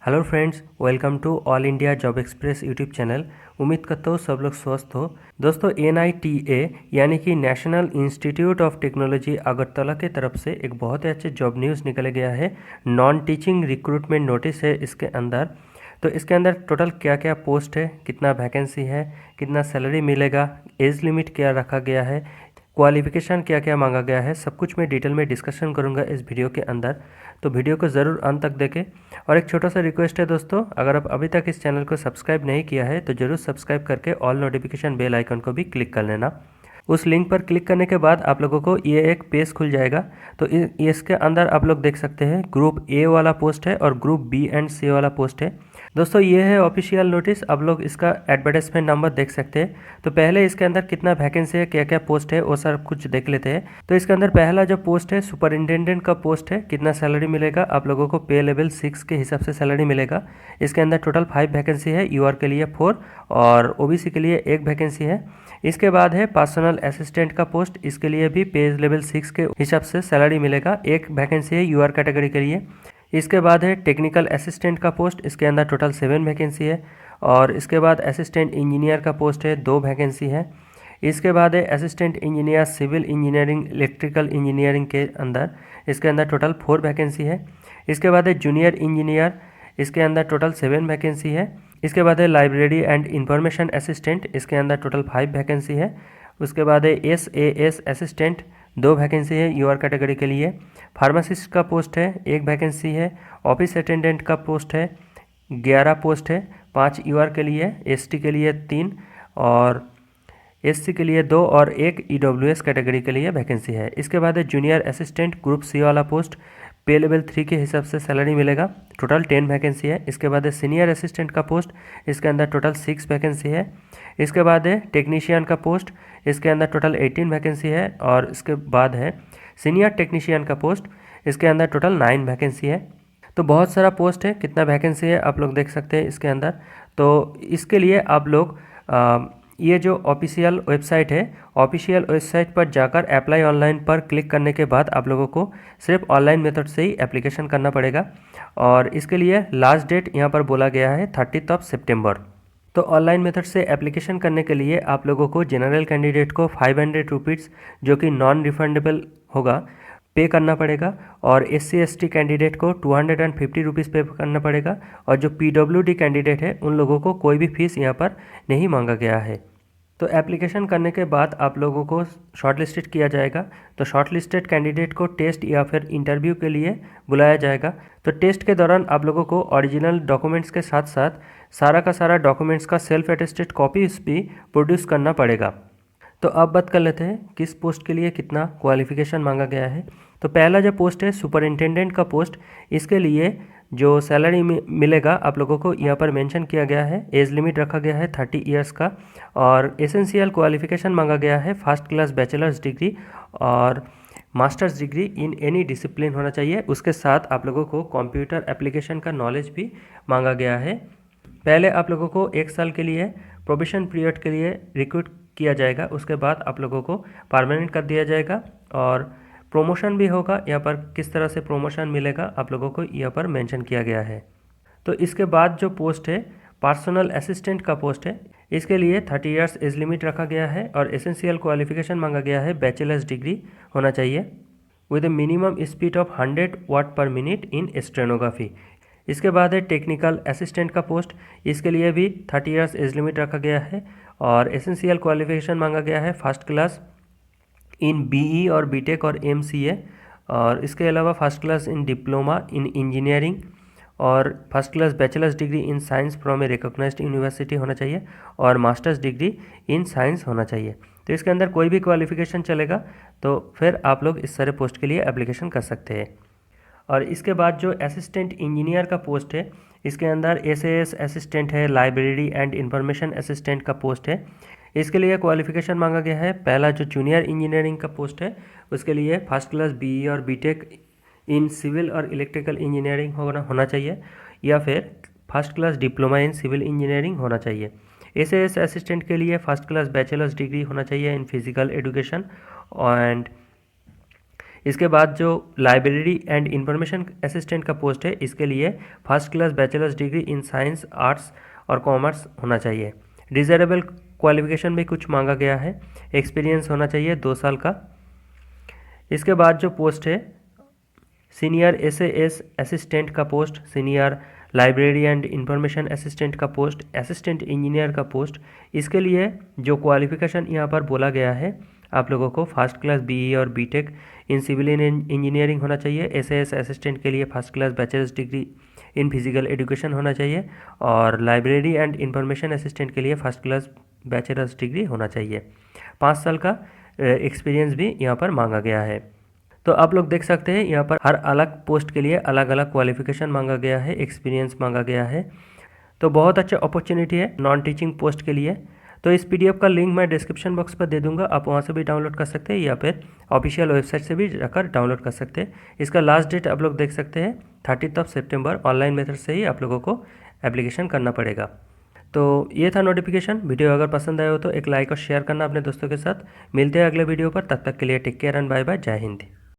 Hello friends, welcome to all India job express YouTube channel. उम्मीद करता हूँ सब लोग स्वस्थ हो। दोस्तों, NITA यानी कि national institute of technology Agartala की तरफ से एक बहुत ही अच्छे जॉब न्यूज़ निकल गया है। नॉन टीचिंग रिक्रूटमेंट नोटिस है इसके अंदर। तो इसके अंदर टोटल क्या क्या पोस्ट है, कितना वैकेंसी है, कितना सैलरी मिलेगा, एज लिमिट क्या रखा गया है, क्वालिफिकेशन क्या क्या मांगा गया है, सब कुछ मैं डिटेल में डिस्कशन करूंगा इस वीडियो के अंदर। तो वीडियो को ज़रूर अंत तक देखें। और एक छोटा सा रिक्वेस्ट है दोस्तों, अगर आप अभी तक इस चैनल को सब्सक्राइब नहीं किया है तो ज़रूर सब्सक्राइब करके ऑल नोटिफिकेशन बेल आइकन को भी क्लिक कर लेना। उस लिंक पर क्लिक करने के बाद आप लोगों को ये एक पेज खुल जाएगा। तो इसके अंदर आप लोग देख सकते हैं ग्रुप ए वाला पोस्ट है और ग्रुप बी एंड सी वाला पोस्ट है। दोस्तों, ये है ऑफिशियल नोटिस। आप लोग इसका एडवर्टाइजमेंट नंबर देख सकते हैं। तो पहले इसके अंदर कितना वैकेंसी है, क्या क्या पोस्ट है, वो सब कुछ देख लेते हैं। तो इसके अंदर पहला जो पोस्ट है सुपरिंटेंडेंट का पोस्ट है। कितना सैलरी मिलेगा, आप लोगों को पे लेवल 6 के हिसाब से सैलरी मिलेगा। इसके अंदर टोटल 5 वैकेंसी है, यूआर के लिए 4 और ओबीसी के लिए 1 वैकेंसी है। इसके बाद है पर्सनल असिस्टेंट का पोस्ट। इसके लिए भी पे लेवल 6 के हिसाब से सैलरी मिलेगा, 1 वैकेंसी है यूआर कैटेगरी के लिए। इसके बाद है टेक्निकल असिस्टेंट का पोस्ट। इसके अंदर टोटल 7 वैकेंसी है। और इसके बाद असिस्टेंट इंजीनियर का पोस्ट है, 2 वैकेंसी है। इसके बाद है assistant engineer civil engineering electrical engineering के अंदर। इसके अंदर टोटल 4 वैकेंसी है। इसके बाद है जूनियर इंजीनियर। इसके अंदर टोटल 7 वैकेंसी है। इसके बाद है लाइब्रेरी एंड इंफॉर्मेशन असिस्टेंट। इसके अंदर टोटल 5 वैकेंसी है। उसके बाद है SAS असिस्टेंट, 2 वैकेंसी है यूआर कैटेगरी के लिए। फार्मासिस्ट का पोस्ट है, 1 वैकेंसी है। ऑफिस अटेंडेंट का पोस्ट है, 11 पोस्ट है, 5 यूआर के लिए, ST के लिए 3 और SC के लिए 2 और 1 EWS कैटेगरी के लिए वैकेंसी है। इसके बाद है जूनियर असिस्टेंट ग्रुप C वाला पोस्ट। पे लेवल 3 के हिसाब से सैलरी मिलेगा, टोटल 10 वैकेंसी है। इसके बाद है सीनियर असिस्टेंट का पोस्ट। इसके अंदर टोटल 6 वैकेंसी है। इसके बाद है टेक्नीशियन का पोस्ट। इसके अंदर टोटल 18 वैकेंसी है। और इसके बाद है सीनियर टेक्नीशियन का पोस्ट। इसके अंदर टोटल 9 वैकेंसी है। तो बहुत सारा पोस्ट है, कितना वैकेंसी है आप लोग देख सकते हैं इसके अंदर। तो इसके लिए आप लोग ये जो ऑफिशियल वेबसाइट है, ऑफिशियल वेबसाइट पर जाकर अप्लाई ऑनलाइन पर क्लिक करने के बाद आप लोगों को सिर्फ ऑनलाइन मेथड से ही एप्लीकेशन करना पड़ेगा। और इसके लिए लास्ट डेट यहाँ पर बोला गया है 30 सितंबर। तो ऑनलाइन मेथड से एप्लीकेशन करने के लिए आप लोगों को जनरल कैंडिडेट को 500 रुपीज़, जो कि नॉन रिफंडेबल होगा, पे करना पड़ेगा। और SC/ST कैंडिडेट को 250 रुपीज़ पे करना पड़ेगा। और जो PWD कैंडिडेट है उन लोगों को कोई भी फीस यहाँ पर नहीं मांगा गया है। तो एप्लीकेशन करने के बाद आप लोगों को शॉर्टलिस्टेड किया जाएगा। तो शॉर्टलिस्टेड कैंडिडेट को टेस्ट या फिर इंटरव्यू के लिए बुलाया जाएगा। तो टेस्ट के दौरान आप लोगों को ओरिजिनल डॉक्यूमेंट्स के साथ साथ सारा का सारा डॉक्यूमेंट्स का सेल्फ अटेस्टेड कॉपीज भी प्रोड्यूस करना पड़ेगा। तो अब बात कर लेते हैं किस पोस्ट के लिए कितना क्वालिफिकेशन मांगा गया है। तो पहला जो पोस्ट है सुपरिंटेंडेंट का पोस्ट, इसके लिए जो सैलरी मिलेगा आप लोगों को यहाँ पर मेंशन किया गया है। एज लिमिट रखा गया है 30 इयर्स का। और एसेंशियल क्वालिफिकेशन मांगा गया है फर्स्ट क्लास बैचलर्स डिग्री और masters degree in any discipline होना चाहिए। उसके साथ आप लोगों को कंप्यूटर एप्लीकेशन का नॉलेज भी मांगा गया है। पहले आप लोगों को 1 साल के लिए प्रोबेशन पीरियड के लिए रिक्रूट किया जाएगा। उसके बाद आप लोगों को परमानेंट कर दिया जाएगा और प्रमोशन भी होगा। यहाँ पर किस तरह से प्रमोशन मिलेगा आप लोगों को यहाँ पर मेंशन किया गया है। तो इसके बाद जो पोस्ट है पर्सनल असिस्टेंट का पोस्ट है। इसके लिए 30 इयर्स एज लिमिट रखा गया है और एसेंशियल क्वालिफिकेशन मांगा गया है बैचलर्स डिग्री होना चाहिए with a minimum speed of 100 वाट पर मिनट इन स्टेनोग्राफी। इसके बाद है टेक्निकल असिस्टेंट का पोस्ट। इसके लिए भी 30 इयर्स एज लिमिट रखा गया है और एसेंशियल क्वालिफिकेशन मांगा गया है फर्स्ट क्लास इन BE और BTech और MCA। और इसके अलावा first class in diploma in engineering और first class bachelors degree in science from a recognised university होना चाहिए और मास्टर्स डिग्री इन साइंस होना चाहिए। तो इसके अंदर कोई भी क्वालिफिकेशन चलेगा। तो फिर आप लोग इस सारे पोस्ट के लिए एप्लीकेशन कर सकते हैं। और इसके बाद जो असिस्टेंट इंजीनियर का पोस्ट है, इसके अंदर SAS असिस्टेंट है, लाइब्रेरी एंड इंफॉर्मेशन असिस्टेंट का पोस्ट है। इसके लिए क्वालिफिकेशन मांगा गया है। पहला जो जूनियर इंजीनियरिंग का पोस्ट है उसके लिए फर्स्ट क्लास BE और BTech इन सिविल और इलेक्ट्रिकल इंजीनियरिंग होना चाहिए या फिर first class diploma in civil engineering होना चाहिए। SAS असिस्टेंट के लिए फर्स्ट क्लास बैचलर्स डिग्री होना चाहिए इन फिजिकल एजुकेशन। एंड इसके बाद जो लाइब्रेरी एंड इंफॉर्मेशन असिस्टेंट का पोस्ट है, इसके लिए first class bachelors degree in science, arts और कॉमर्स होना चाहिए। डिज़ायरेबल क्वालिफिकेशन में कुछ मांगा गया है, एक्सपीरियंस होना चाहिए 2 साल का। इसके बाद जो पोस्ट है सीनियर SAS असिस्टेंट का post, senior library and information assistant का पोस्ट, असिस्टेंट इंजीनियर का पोस्ट, इसके लिए जो क्वालिफिकेशन यहाँ पर बोला गया है आप लोगों को फर्स्ट क्लास BE और BTech इन सिविल इंजीनियरिंग होना चाहिए। SAS असिस्टेंट के लिए first class bachelors degree in physical education होना चाहिए और लाइब्रेरी एंड इंफॉर्मेशन असिस्टेंट के लिए फर्स्ट क्लास बैचलर्स डिग्री होना चाहिए। 5 साल का एक्सपीरियंस भी यहाँ पर मांगा गया है। तो आप लोग देख सकते हैं यहाँ पर हर अलग पोस्ट के लिए अलग अलग क्वालिफिकेशन मांगा गया है, एक्सपीरियंस मांगा गया है। तो बहुत अच्छा अपॉर्चुनिटी है नॉन टीचिंग पोस्ट के लिए। तो इस PDF का लिंक मैं डिस्क्रिप्शन बॉक्स पर दे दूंगा, आप वहाँ से भी डाउनलोड कर सकते हैं या फिर ऑफिशियल वेबसाइट से भी जाकर डाउनलोड कर सकते हैं। इसका लास्ट डेट आप लोग देख सकते हैं 30 सितंबर। ऑनलाइन मेथड से ही आप लोगों को एप्लीकेशन करना पड़ेगा। तो ये था नोटिफिकेशन। वीडियो अगर पसंद आया हो तो एक लाइक और शेयर करना अपने दोस्तों के साथ। मिलते हैं अगले वीडियो पर, तब तक के लिए take care and bye bye. जय हिंद।